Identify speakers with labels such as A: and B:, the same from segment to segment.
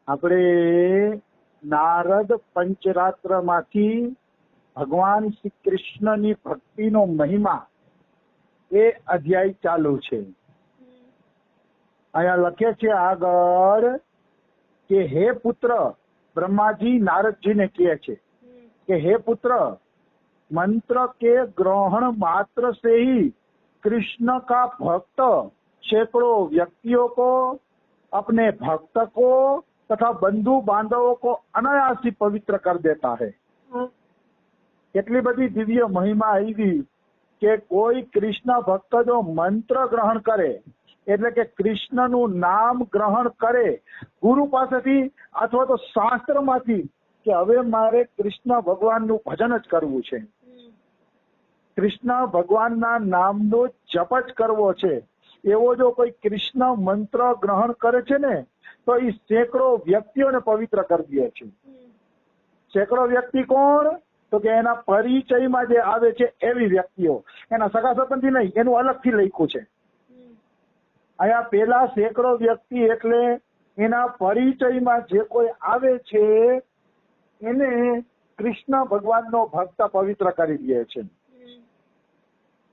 A: આપણે નારદ પંચરાત્ર માંથી ભગવાન શ્રી કૃષ્ણની ભક્તિનો મહિમા એ અધ્યાય ચાલુ છે. અહીંયા લખે છે આગળ કે હે પુત્ર, બ્રહ્માજી નારદજીને કહે છે कि हे पुत्र, मंत्र के ग्रहण मात्र से ही कृष्ण का भक्त सैकड़ों व्यक्तियों को, अपने भक्त को तथा बंधु बांधवों को अनायास ही पवित्र कर देता है. કેટલી બધી દિવ્ય મહિમા આવી કે કોઈ કૃષ્ણ ભક્ત જો મંત્ર ગ્રહણ કરે, એટલે કે કૃષ્ણનું નામ ગ્રહણ કરે ગુરુ પાસેથી અથવા તો શાસ્ત્રમાંથી કે હવે મારે કૃષ્ણ ભગવાનનું ભજન જ કરવું છે, કૃષ્ણ ભગવાનના નામનો જપ જ કરવો છે, એવો જો કોઈ કૃષ્ણ મંત્ર ગ્રહણ કરે છે ને તો એ સેંકડો વ્યક્તિઓને પવિત્ર કરી દે છે. સેંકડો વ્યક્તિ કોણ? તો કે એના પરિચયમાં જે આવે છે એવી વ્યક્તિઓ, એના સગા સંબંધી નહીં, એનું અલગથી લખ્યું છે. અહીંયા પેલા સેંકડો વ્યક્તિ એટલે એના પરિચયમાં જે કોઈ આવે છે એને કૃષ્ણ ભગવાનનો ભક્ત પવિત્ર કરી દે છે.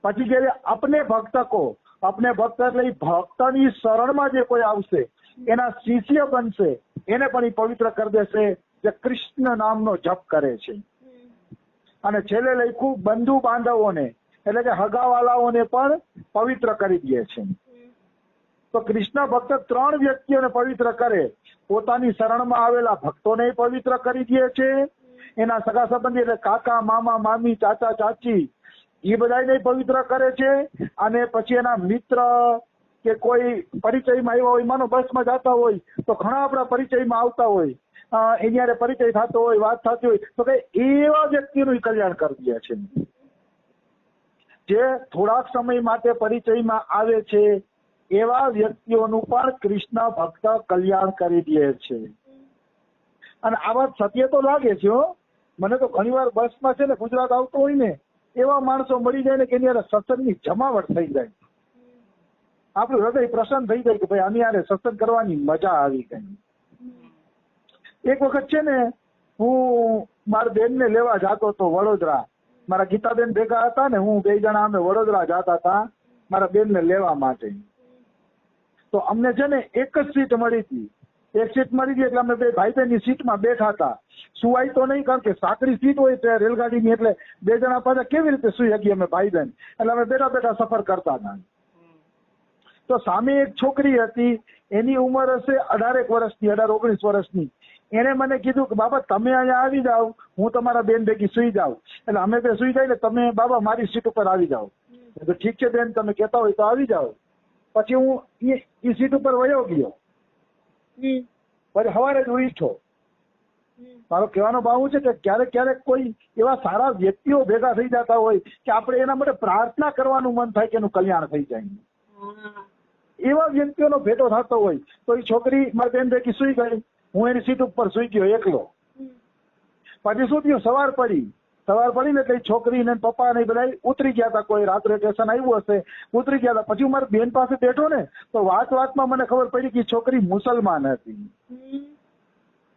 A: પછી જયારે અપને ભક્ત કો, અપને ભક્ત એટલે ભક્તની શરણમાં જે કોઈ આવશે એના શિષ્ય બનશે, એને પણ એ પવિત્ર કરી દેશે જે કૃષ્ણ નામનો જપ કરે છે. અને છેલ્લે લખ્યું બંધુ બાંધવોને એટલે કે હગાવાલાઓને પણ પવિત્ર કરી દે છે. તો કૃષ્ણ ભક્ત ત્રણ વ્યક્તિઓને પવિત્ર કરે, પોતાની શરણમાં આવેલા ભક્તોને પવિત્ર કરી દે છે, એના સગા સંબંધી એટલે કાકા મામા મામી ચાચા ચાચી એ બધાને પવિત્ર કરે છે, અને પછી એના મિત્ર કે કોઈ પરિચયમાં આવ્યા હોય, માનો બસમાં જતા હોય તો ઘણા આપણા પરિચયમાં આવતા હોય, એની પરિચય થતો હોય, વાત થતી હોય, તો કે એવા વ્યક્તિનું કલ્યાણ કરી દે છે. જે થોડાક સમય માટે પરિચયમાં આવે છે એવા વ્યક્તિઓનું પણ કૃષ્ણ ભક્ત કલ્યાણ કરી દે છે. અને આ વાત સત્ય તો લાગે છે હો. મને તો ઘણી વાર બસમાં છે ને ગુજરાત આવતો હોય ને એવા માણસો મળી જાય ને કે એની સત્સંગની જમાવટ થઈ જાય, આપણું હૃદય પ્રસન્ન થઈ જાય કે ભાઈ આની યારે સત્સંગ કરવાની મજા આવી ગઈ. એક વખત છે ને હું મારા બેનને લેવા જતો હતો વડોદરા, મારા ગીતાબેન ભેગા હતા ને, હું બે જણા અમે વડોદરા જતા હતા મારા બેનને લેવા માટે. તો અમને છે ને એક જ સીટ મળી હતી, એક સીટ મળી હતી એટલે અમે બે ભાઈ બહેનની સીટમાં બેઠા હતા. સુવાય તો નહીં, કારણ કે સાંકડી સીટ હોય તે રેલગાડીની, એટલે બે જણા પાછા કેવી રીતે સુઈ શકીએ અમે ભાઈ બહેન, એટલે અમે બેઠા બેઠા સફર કરતા હતા. તો સામે એક છોકરી હતી, એની ઉંમર હશે 18 વર્ષની, 18-19 વર્ષની. એને મને કીધું કે બાબા તમે અહીંયા આવી જાઓ, હું તમારા બેન ભેગી સુઈ જાઉં. એટલે અમે બે સુઈ જાય ને તમે બાબા મારી સીટ ઉપર આવી જાઓ. તો ઠીક છે બેન, તમે કહેતા હોય તો આવી જાઓ. પછી હું એ સીટ ઉપર વયો ગયો, પછી સવારે જ ઉઠ્યો. મારો કહેવાનો ભાવ છે કે ક્યારેક ક્યારેક કોઈ એવા સારા વ્યક્તિઓ ભેગા થઈ જતા હોય કે આપણે એના માટે પ્રાર્થના કરવાનું મન થાય કે એનું કલ્યાણ થઈ જાય. એવા વ્યક્તિઓનો ભેટો થતો હોય તો એ છોકરી મારી બેન ભેગી સુઈ ગઈ, હું એની સીટ ઉપર સુઈ ગયો એકલો. પછી શું થયું, સવાર પડી ને એટલે છોકરી ને પપ્પા ને બધા ઉતરી ગયા હતા, કોઈ રાત્રે સ્ટેશન આવ્યું હશે, ઉતરી ગયા હતા. પછી હું મારી બેન પાસે બેઠો ને તો વાતમાં મને ખબર પડી કે છોકરી મુસલમાન હતી.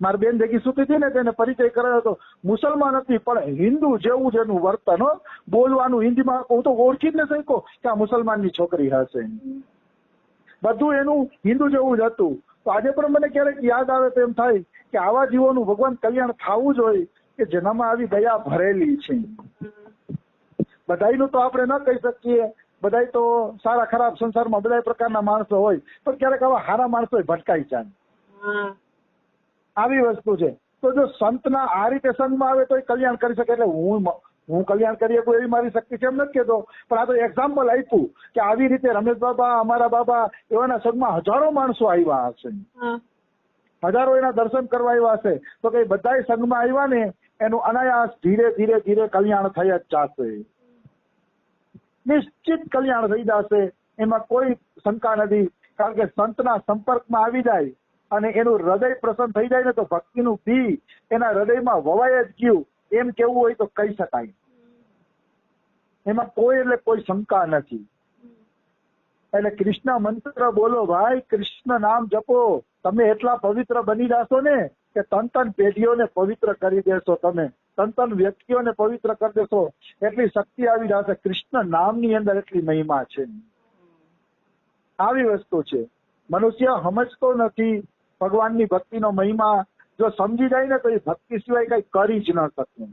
A: મારી બેન ભેગી સુતી હતી ને તેને પરિચય કરાયો હતો, મુસલમાન હતી પણ હિન્દુ જેવું જ એનું વર્તન, બોલવાનું હિન્દીમાં. હું તો ઓળખી જ ન શક્યો કે આ મુસલમાનની છોકરી હશે, બધું એનું હિન્દુ જેવું જ હતું. તો આજે પણ મને ક્યારેક યાદ આવે તો એમ થાય કે આવા જીવોનું ભગવાન કલ્યાણ થવું જોઈએ કે જેનામાં આવી દયા ભરેલી છે. બધાયનું તો આપણે ન કહી શકીએ, બધાય તો સારા ખરાબ સંસારમાં બધા પ્રકારના માણસો હોય, પણ ક્યારેક આવા સારા માણસો ભટકાઈ જાય, આવી વસ્તુ છે. તો જો સંતના આ રીતે સંગમાં આવે તો એ કલ્યાણ કરી શકે. એટલે હું કલ્યાણ કરી શકું એવી મારી શક્તિ છે એમ નથી કહેતો, પણ આ તો એક્ઝામ્પલ આપ્યું કે આવી રીતે રમેશ બાબા, અમારા બાબા, એવાના સંગમાં હજારો માણસો આવ્યા હશે, હજારો એના દર્શન કરવા આવ્યા હશે. તો કઈ બધા સંઘમાં આવ્યા ને એનું અનાયાસ ધીરે ધીરે ધીરે કલ્યાણ થઈ જ જશે, નિશ્ચિત કલ્યાણ થઈ જશે, એમાં કોઈ શંકા નથી. કારણ કે સંતના સંપર્કમાં આવી જાય અને એનું હૃદય પ્રસન્ન થઈ જાય ને તો ભક્તિનું બી એના હૃદયમાં વવાય જ ગયું એમ કેવું હોય તો કહી શકાય. એમાં કોઈ એટલે કોઈ શંકા નથી. એટલે કૃષ્ણ મંત્ર બોલો ભાઈ, કૃષ્ણ નામ જપો, તમે એટલા પવિત્ર બની જશો ને કે તન પેઢીઓને પવિત્ર કરી દેશો, તમે તન વ્યક્તિઓને પવિત્ર કરી દેશો, એટલી શક્તિ આવી જશે. કૃષ્ણ નામની અંદર એટલી મહિમા છે. આવી વસ્તુ છે. મનુષ્ય સમજતો નથી ભગવાનની ભક્તિનો મહિમા. જો સમજી જાય ને તો એ ભક્તિ સિવાય કઈ કરી જ ન શકે.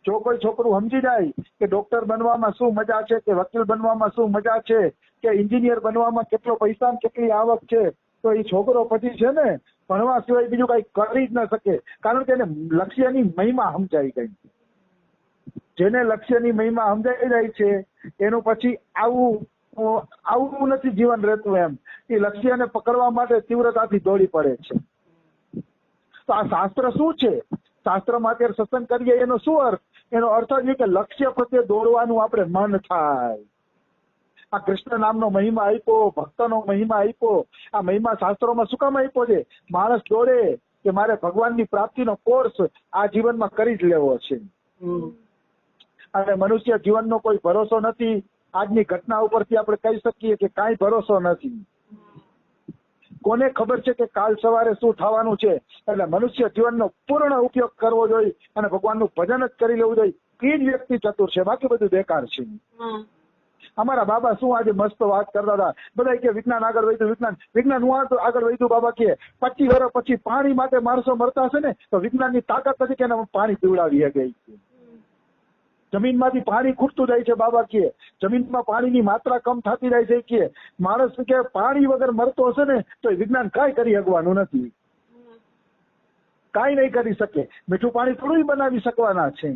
A: જો કોઈ છોકરું સમજી જાય કે ડોક્ટર બનવામાં શું મજા છે, કે વકીલ બનવામાં શું મજા છે, કે એન્જિનિયર બનવામાં કેટલો પૈસા કેટલી આવક છે, તો એ છોકરો પછી છે ને ભણવા સિવાય બીજું કઈ કરી જ ન શકે. કારણ કે એને લક્ષ્યની મહિમા સમજાઈ ગઈ. જેને લક્ષ્યની મહિમા સમજાઈ જાય છે એનું પછી આવું નથી જીવન રહેતું. એમ એ લક્ષ્યને પકડવા માટે તીવ્રતાથી દોડી પડે છે. તો આ શાસ્ત્ર શું છે? શાસ્ત્રમાં અત્યારે સત્સંગ કરીએ એનો શું અર્થ? એનો અર્થ જ કે લક્ષ્ય પ્રત્યે દોડવાનું આપણે મન થાય. આ કૃષ્ણ નામનો મહિમા આપ્યો, ભક્તનો મહિમા આપ્યો. આ મહિમા શાસ્ત્રોમાં શું કામ આપ્યો છે? માણસ દોડે કે મારે ભગવાનની પ્રાપ્તિનો કોર્સ આ જીવનમાં કરી જ લેવો છે. અને મનુષ્ય જીવનનો કોઈ ભરોસો નથી. આજની ઘટના ઉપરથી આપણે કહી શકીએ કે કાંઈ ભરોસો નથી. કોને ખબર છે કે કાલ સવારે શું થવાનું છે? એટલે મનુષ્ય જીવનનો પૂર્ણ ઉપયોગ કરવો જોઈએ અને ભગવાનનું ભજન જ કરી લેવું જોઈએ. એ જ વ્યક્તિ ચતુર છે, બાકી બધું બેકાર છે. અમારા બાબા શું આજે મસ્ત વાત કરતા હતા. બધા કે વિજ્ઞાન આગળ વધ્યું, વિજ્ઞાન હું આગળ વધ્યું. બાબા કે 25 વર્ષ પછી પાણી માટે માણસો મરતા હશે ને તો વિજ્ઞાનની તાકાત નથી કે એને પાણી પીવડાવી ગઈ. જમીનમાંથી પાણી ખૂટતું જાય છે. બાબા કે જમીનમાં પાણીની માત્રા કમ થતી જાય છે. કે માણસ કે પાણી વગર મરતો હશે ને તો વિજ્ઞાન કાંઈ કરી શકવાનું નથી, કાંઈ નહીં કરી શકે. મીઠું પાણી થોડું બનાવી શકવાના છે,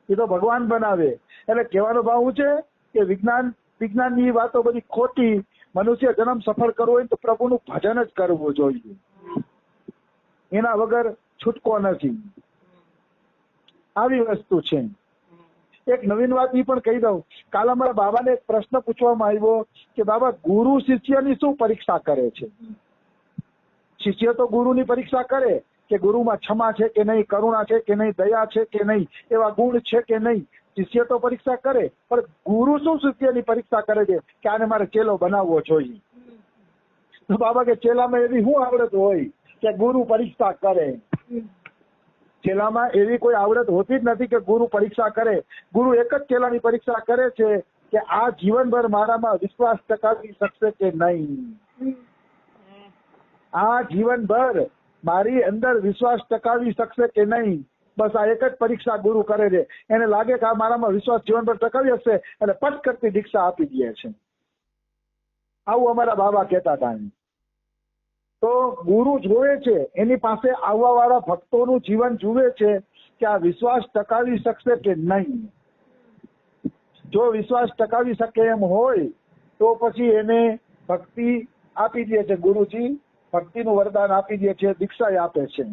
A: એ તો ભગવાન બનાવે. એટલે કહેવાનો ભાવ શું છે કે વિજ્ઞાનની વાતો બધી ખોટી. મનુષ્ય જન્મ સફળ કરવો હોય તો પ્રભુનું ભજન જ કરવું જોઈએ, એના વગર છૂટકો નથી. આવી વસ્તુ છે. એક નવીન વાત એ પણ કહી દઉં. કાલ અમારા બાબાને એક પ્રશ્ન પૂછવામાં આવ્યો કે બાબા ગુરુ શિષ્યની શું પરીક્ષા કરે છે? શિષ્ય તો ગુરુની પરીક્ષા કરે કે ગુરુમાં ક્ષમા છે કે નહીં, કરુણા છે કે નહીં, દયા છે કે નહીં, એવા ગુણ છે કે નહીં. શિષ્ય તો પરીક્ષા કરે, પણ ગુરુ શું શિષ્યની પરીક્ષા કરે છે કે આને મારે ચેલો બનાવવો જોઈએ. તો બાબા કે ચેલામાં એવી શું આવડત હોય કે ગુરુ પરીક્ષા કરે? ચેલામાં એવી કોઈ આવડત હોતી જ નથી કે ગુરુ પરીક્ષા કરે. ગુરુ એક જ ચેલાની પરીક્ષા કરે છે કે આ જીવનભર મારામાં વિશ્વાસ ટકાવી શકશે કે નહીં. આ જીવનભર મારી અંદર વિશ્વાસ ટકાવી શકશે કે નહીં. બસ આ એક જ પરીક્ષા ગુરુ કરે છે. એને લાગે કે આ મારામાં વિશ્વાસ જીવનભર ટકાવી શકશે એટલે પટ કરતી દીક્ષા આપી દે છે. આવું અમારા બાબા કહેતા હતા. તો ગુરુ જોવે છે, એની પાસે આવવા વાળા ભક્તોનું જીવન જુએ છે કે આ વિશ્વાસ ટકાવી શકશે કે નહીં. જો વિશ્વાસ ટકાવી શકે એમ હોય તો પછી એને ભક્તિ આપી દે છે. ગુરુજી ભક્તિનું વરદાન આપી દે છે, દીક્ષા આપે છે.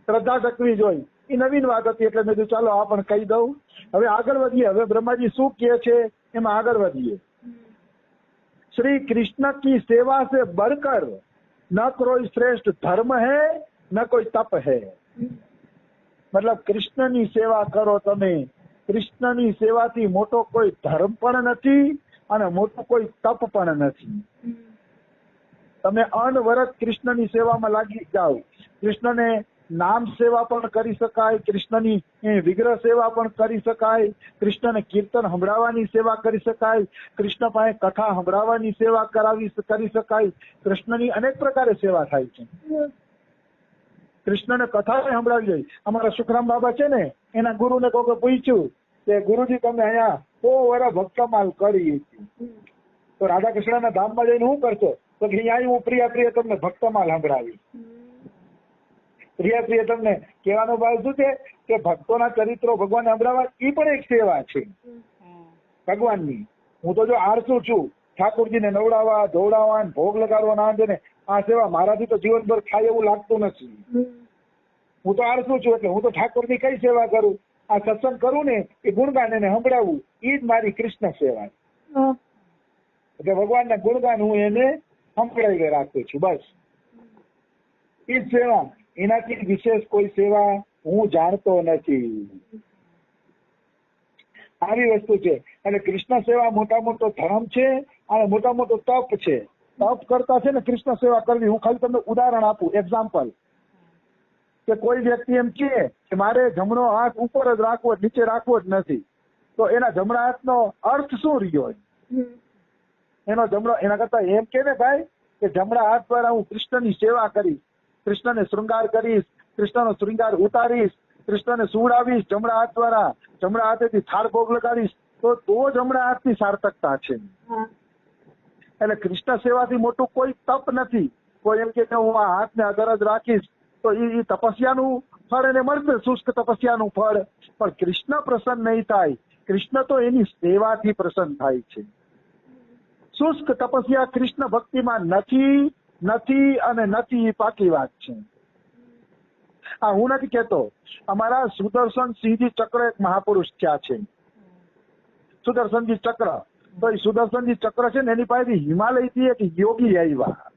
A: શ્રદ્ધા ટકવી જોઈ. એ નવીન વાત હતી એટલે મેં કીધું ચાલો આ પણ કહી દઉં. હવે આગળ વધીએ. હવે બ્રહ્માજી શું કહે છે એમાં આગળ વધીએ. श्री कृष्ण की सेवा से बढ़कर न कोई श्रेष्ठ धर्म है न कोई तप है. મતલબ કૃષ્ણની સેવા કરો તમે. કૃષ્ણની સેવાથી મોટો કોઈ ધર્મ પણ નથી અને મોટું કોઈ તપ પણ નથી. તમે અનવરત કૃષ્ણની સેવામાં લાગી જાઓ. કૃષ્ણને નામ સેવા પણ કરી શકાય, કૃષ્ણની વિગ્રહ સેવા પણ કરી શકાય, કૃષ્ણને કીર્તન સંભળાવવાની સેવા કરી શકાય, કૃષ્ણ પાસે કથા સંભળાવવાની સેવા કરી શકાય. કૃષ્ણની અનેક પ્રકારે સેવા થાય છે. કૃષ્ણને કથા સંભળાવી જોઈએ. અમારા સુખરામ બાબા છે ને એના ગુરુને કોઈ પૂછ્યું કે ગુરુજી તમે અહીંયા 100 વર્ષ ભક્તમાલ કરી તો રાધા કૃષ્ણના ધામમાં જઈને શું કરશો? તો અહીંયા હું પ્રિય તમને ભક્તમાલ સંભળાવી. પ્રિય તમને કહેવાનો ભાવ શું છે કે ભક્તોના ચરિત્રો ભગવાન સંભળાવવા એ પણ એક સેવા છે ભગવાનની. હું તો જો આળસુ છું, ઠાકોરજીને નવડાવવા ધોવડાવવા ભોગ લગાડવા ના છે ને આ સેવા મારાથી તો જીવનભર થાય એવું લાગતું નથી. હું તો આળસુ છું એટલે હું તો ઠાકોરની કઈ સેવા કરું? આ સત્સંગ કરું ને એ ગુણગાન એને સંભળાવવું એ જ મારી કૃષ્ણ સેવા. એટલે ભગવાનના ગુણગાન હું એને સંભળાવી રાખું છું. બસ એ જ સેવા. એનાથી વિશેષ કોઈ સેવા હું જાણતો નથી. આવી વસ્તુ છે. એટલે કૃષ્ણ સેવા મોટા મોટો ધર્મ છે આ મોટા મોટો તપ છે. તપ કરતા છે ને કૃષ્ણ સેવા કરવી. હું ખાલી તમને ઉદાહરણ આપું, એક્ઝામ્પલ, કે કોઈ વ્યક્તિ એમ કે મારે જમણો હાથ ઉપર જ રાખવો, નીચે રાખવો જ નથી, તો એના જમણા હાથનો અર્થ શું રહ્યો? એનો જમણો, એના કરતા એમ કે ને ભાઈ કે જમણા હાથ દ્વારા હું કૃષ્ણની સેવા કરીશ, કૃષ્ણને શૃંગાર કરીશ, કૃષ્ણનો શૃંગાર ઉતારીશ, કૃષ્ણને સુવડાવીશ જમણા હાથ દ્વારા, જમણા હાથેથી થાળ ભોગ લગાડીશ, તો જમણા હાથની સાર્થકતા છે. એટલે કૃષ્ણ સેવાથી મોટું કોઈ તપ નથી. કોઈ એમ કે હું આ હાથને અધર જ રાખીશ તો એ તપસ્યાનું ફળ એને મળશે, શુષ્ક તપસ્યાનું ફળ. પણ કૃષ્ણ પ્રસન્ન નહીં થાય. કૃષ્ણ તો એની સેવાથી પ્રસન્ન થાય છે. શુષ્ક તપસ્યા કૃષ્ણ ભક્તિમાં નથી અને નથી, પાકી વાત છે. આ હું નથી કહેતો, અમારા સુદર્શન સિંહજી ચક્ર એક મહાપુરુષ થયા છે, સુદર્શનજી ચક્ર. તો એ સુદર્શનજી ચક્ર છે ને એની પાસેથી હિમાલયથી એક યોગી આવ્યા.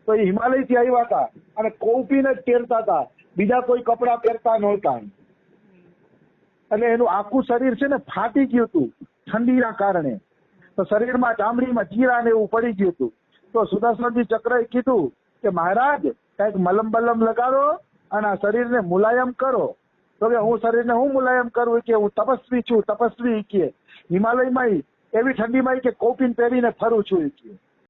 A: તો એ હિમાલયથી આવ્યા હતા અને કૌપીને જ પહેરતા હતા, બીજા કોઈ કપડા પહેરતા નહોતા. એટલે એનું આખું શરીર છે ને ફાટી ગયું હતું ઠંડીના કારણે. તો શરીરમાં ચામડીમાં ચીરા ને એવું પડી ગયું હતું. તો સુદર્શનજી ચક્રએ કીધું કે મહારાજ કઈક મલમ બલમ લગાડો અને આ શરીરને મુલાયમ કરો. તો કે હું શરીરને હું મુલાયમ કરું? કે હું તપસ્વી છું, તપસ્વી કે હિમાલયમાં એવી ઠંડીમાં કે કોપીન પહેરીને ફરું છું કે.